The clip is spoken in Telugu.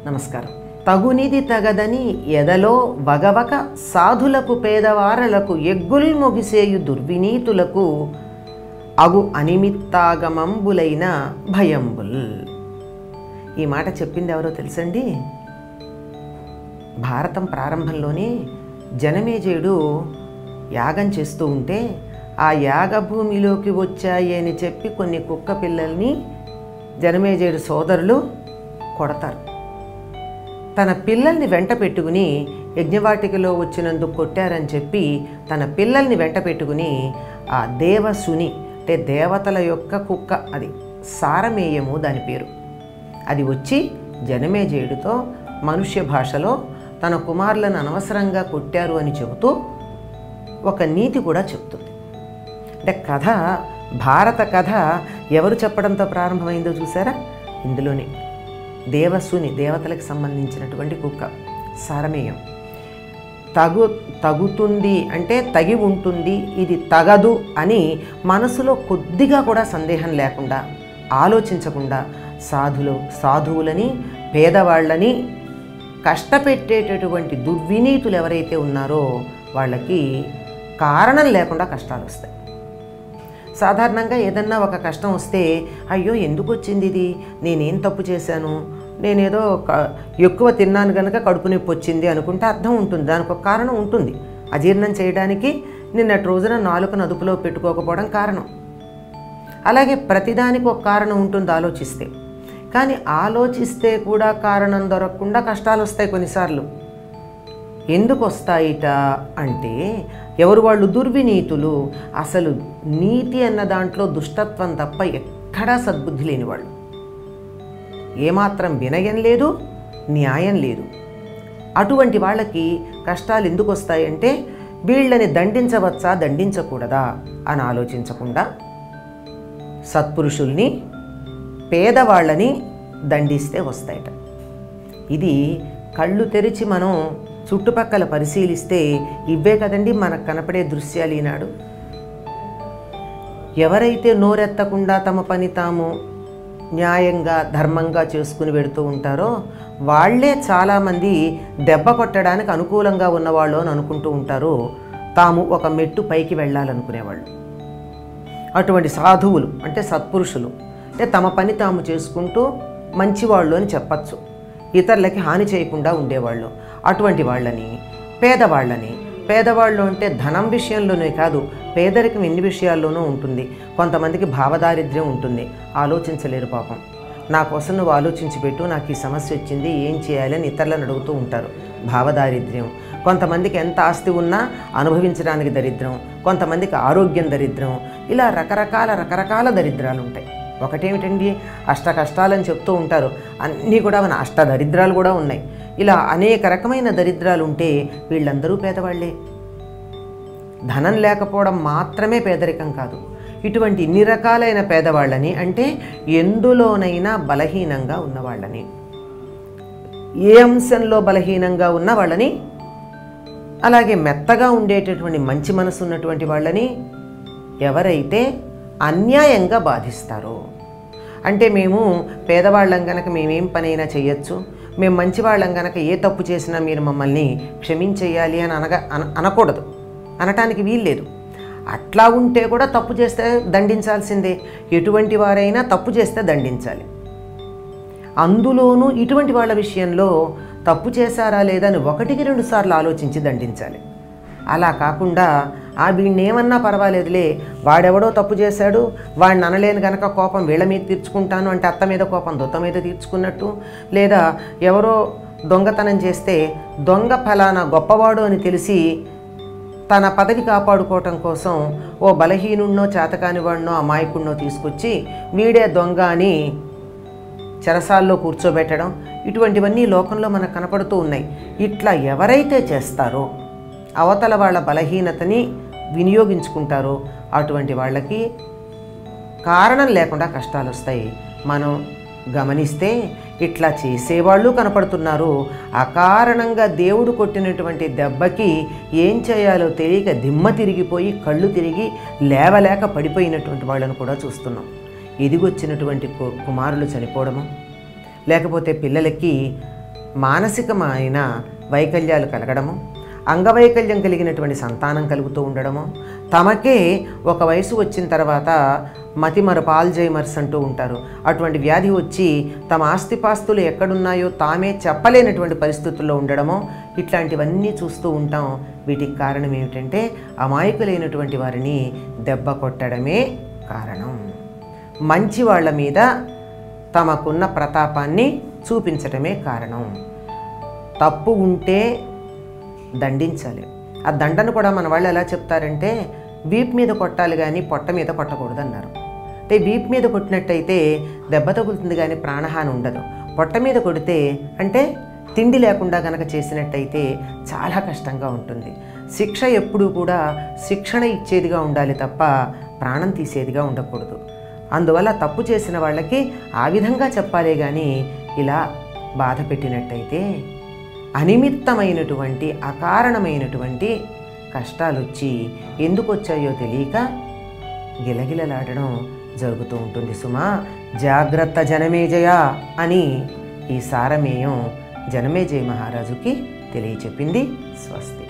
నమస్కారం. తగునిది తగదని ఎదలో వగవక సాధులకు పేదవారలకు ఎగ్గుల్ మొగిసేయు దుర్వినీతులకు అగు అనిమిత్తాగమంబులైన భయంబుల్. ఈ మాట చెప్పింది ఎవరో తెలుసండి? భారతం ప్రారంభంలోనే జనమేజయుడు యాగం చేస్తూ ఉంటే ఆ యాగభూమిలోకి వచ్చాయి అని చెప్పి కొన్ని కుక్క పిల్లల్ని జనమేజయుడు సోదరులు కొడతారు. తన పిల్లల్ని వెంట పెట్టుకుని యజ్ఞవాటికలో వచ్చినందుకు కొట్టారని చెప్పి తన పిల్లల్ని వెంట పెట్టుకుని ఆ దేవసుని అంటే దేవతల యొక్క కుక్క, అది సారమేయము దాని పేరు, అది వచ్చి జనమేజయుడితో మనుష్య భాషలో తన కుమారులను అనవసరంగా కొట్టారు అని చెబుతూ ఒక నీతి కూడా చెప్తుంది. అంటే కథ, భారత కథ ఎవరు చెప్పడంతో ప్రారంభమైందో చూసారా? ఇందులోనే దేవసుని, దేవతలకు సంబంధించినటువంటి కుక్క సారమేయం. తగుతుంది అంటే తగి ఉంటుంది, ఇది తగదు అని మనసులో కొద్దిగా కూడా సందేహం లేకుండా, ఆలోచించకుండా సాధువులని పేదవాళ్ళని కష్టపెట్టేటటువంటి దుర్వినీతులు ఎవరైతే ఉన్నారో వాళ్ళకి కారణం లేకుండా కష్టాలు వస్తాయి. సాధారణంగా ఏదన్నా ఒక కష్టం వస్తే అయ్యో ఎందుకు వచ్చింది ఇది, నేనేం తప్పు చేశాను, నేనేదో ఎక్కువ తిన్నాను కనుక కడుపు నొప్పి వచ్చింది అనుకుంటే అర్థం ఉంటుంది, దానికి ఒక కారణం ఉంటుంది. అజీర్ణం చేయడానికి నిన్నటి రోజున నాలుకను అదుపులో పెట్టుకోకపోవడం కారణం. అలాగే ప్రతిదానికి ఒక కారణం ఉంటుంది ఆలోచిస్తే. కానీ ఆలోచిస్తే కూడా కారణం దొరకకుండా కష్టాలు వస్తాయి కొన్నిసార్లు. ఎందుకు వస్తాయిట అంటే ఎవరు వాళ్ళు? దుర్వినీతులు. అసలు నీతి అన్న దాంట్లో దుష్టత్వం తప్ప ఎక్కడా సద్బుద్ధి లేనివాళ్ళు. ఏమాత్రం వినయం లేదు, న్యాయం లేదు. అటువంటి వాళ్ళకి కష్టాలు ఎందుకు వస్తాయంటే వీళ్ళని దండించవచ్చా దండించకూడదా అని ఆలోచించకుండా సత్పురుషుల్ని, పేదవాళ్ళని దండిస్తే వస్తాయట. ఇది కళ్ళు తెరిచి మనం చుట్టుపక్కల పరిశీలిస్తే ఇవే కదండి మనకు కనపడే దృశ్యాలు ఈనాడు. ఎవరైతే నోరెత్తకుండా తమ పని తాము న్యాయంగా ధర్మంగా చేసుకుని వెడుతూ ఉంటారో వాళ్లే చాలామంది దెబ్బ కొట్టడానికి అనుకూలంగా ఉన్నవాళ్ళు అని అనుకుంటూ ఉంటారు. తాము ఒక మెట్టు పైకి వెళ్ళాలనుకునేవాళ్ళు. అటువంటి సాధువులు అంటే సత్పురుషులు అంటే తమ పని తాము చేసుకుంటూ మంచివాళ్ళు అని చెప్పచ్చు, ఇతరులకి హాని చేయకుండా ఉండేవాళ్ళు. అటువంటి వాళ్ళని, పేదవాళ్ళు అంటే ధనం విషయంలోనే కాదు, పేదరికం ఎన్ని విషయాల్లోనూ ఉంటుంది. కొంతమందికి భావదారిద్ర్యం ఉంటుంది, ఆలోచించలేరు పాపం. నా కోసం నువ్వు ఆలోచించి పెట్టు, నాకు ఈ సమస్య వచ్చింది, ఏం చేయాలని ఇతరులను అడుగుతూ ఉంటారు. భావదారిద్ర్యం. కొంతమందికి ఎంత ఆస్తి ఉన్నా అనుభవించడానికి దరిద్రం, కొంతమందికి ఆరోగ్యం దరిద్రం, ఇలా రకరకాల దరిద్రాలు ఉంటాయి. ఒకటేమిటండి, అష్ట కష్టాలని చెప్తూ ఉంటారు, అన్నీ కూడా మన అష్ట దరిద్రాలు కూడా ఉన్నాయి. ఇలా అనేక రకమైన దరిద్రాలు ఉంటే వీళ్ళందరూ పేదవాళ్లే. ధనం లేకపోవడం మాత్రమే పేదరికం కాదు. ఇటువంటి ఇన్ని రకాలైన పేదవాళ్ళని అంటే ఎందులోనైనా బలహీనంగా ఉన్నవాళ్ళని, ఏ అంశంలో బలహీనంగా ఉన్న వాళ్ళని, అలాగే మెత్తగా ఉండేటటువంటి మంచి మనసు ఉన్నటువంటి వాళ్ళని ఎవరైతే అన్యాయంగా బాధిస్తారో, అంటే మేము పేదవాళ్ళం కనుక మేమేం పనైనా చేయొచ్చు, మేము మంచివాళ్ళం కనుక ఏ తప్పు చేసినా మీరు మమ్మల్ని క్షమించేయాలి అని అనకూడదు, అనటానికి వీల్లేదు. అట్లా ఉంటే కూడా తప్పు చేస్తే దండించాల్సిందే. ఎటువంటి వారైనా తప్పు చేస్తే దండించాలి. అందులోనూ ఇటువంటి వాళ్ళ విషయంలో తప్పు చేశారా లేదా అని 1-2 సార్లు ఆలోచించి దండించాలి. అలా కాకుండా వీడిని ఏమన్నా పర్వాలేదులే, వాడెవడో తప్పు చేశాడు, వాడిని అనలేను కనుక కోపం వీళ్ళ మీద తీర్చుకుంటాను అంటే అత్త మీద కోపం దొత్త మీద తీర్చుకున్నట్టు, లేదా ఎవరో దొంగతనం చేస్తే దొంగ ఫలానా గొప్పవాడు అని తెలిసి తన పదవి కాపాడుకోవటం కోసం ఓ బలహీనున్నో చేతకానివాడినో అమాయకుడినో తీసుకొచ్చి వీడే దొంగ అని చెరసాల్లో కూర్చోబెట్టడం, ఇటువంటివన్నీ లోకంలో మనకు కనపడుతూ ఉన్నాయి. ఇట్లా ఎవరైతే చేస్తారో, అవతల వాళ్ళ బలహీనతని వినియోగించుకుంటారో అటువంటి వాళ్ళకి కారణం లేకుండా కష్టాలు వస్తాయి. మనం గమనిస్తే ఇట్లా చేసేవాళ్ళు కనపడుతున్నారు. అకారణంగా దేవుడు కొట్టినటువంటి దెబ్బకి ఏం చేయాలో తెలియక దిమ్మ తిరిగిపోయి కళ్ళు తిరిగి లేవలేక పడిపోయినటువంటి వాళ్ళను కూడా చూస్తున్నాం. ఎదిగొచ్చినటువంటి కుమారులు చనిపోవడము, లేకపోతే పిల్లలకి మానసికమైన వైకల్యాలు కలగడము, అంగవైకల్యం కలిగినటువంటి సంతానం కలుగుతూ ఉండడము, తమకే ఒక వయసు వచ్చిన తర్వాత మతిమరుపు ఆల్జైమర్స్ అంటూ ఉంటారు, అటువంటి వ్యాధి వచ్చి తమ ఆస్తిపాస్తులు ఎక్కడున్నాయో తామే చెప్పలేనటువంటి పరిస్థితుల్లో ఉండడము, ఇట్లాంటివన్నీ చూస్తూ ఉంటాం. వీటికి కారణం ఏమిటంటే అమాయకులైనటువంటి వారిని దెబ్బ కొట్టడమే కారణం. మంచి వాళ్ళ మీద తమకున్న ప్రతాపాన్ని చూపించడమే కారణం. తప్పు ఉంటే దండించాలి. ఆ దండను కూడా మన వాళ్ళు ఎలా చెప్తారంటే వీపు మీద కొట్టాలి కానీ పొట్ట మీద కొట్టకూడదు అన్నారు. అంటే వీపు మీద కొట్టినట్టయితే దెబ్బ తగులుతుంది కానీ ప్రాణహాని ఉండదు. పొట్ట మీద కొడితే అంటే తిండి లేకుండా గనక చేసినట్టయితే చాలా కష్టంగా ఉంటుంది. శిక్ష ఎప్పుడూ కూడా శిక్షణ ఇచ్చేదిగా ఉండాలి తప్ప ప్రాణం తీసేదిగా ఉండకూడదు. అందువల్ల తప్పు చేసిన వాళ్ళకి ఆ విధంగా చెప్పాలే కానీ ఇలా బాధ పెట్టినట్టయితే అనిమిత్తమైనటువంటి అకారణమైనటువంటి కష్టాలు వచ్చి ఎందుకు వచ్చాయో తెలియక గిలగిలలాడడం జరుగుతూ ఉంటుంది సుమా. జాగ్రత్త జనమేజయ అని ఈ సారమేయం జనమేజయ మహారాజుకి తెలియచెప్పింది. స్వస్తి.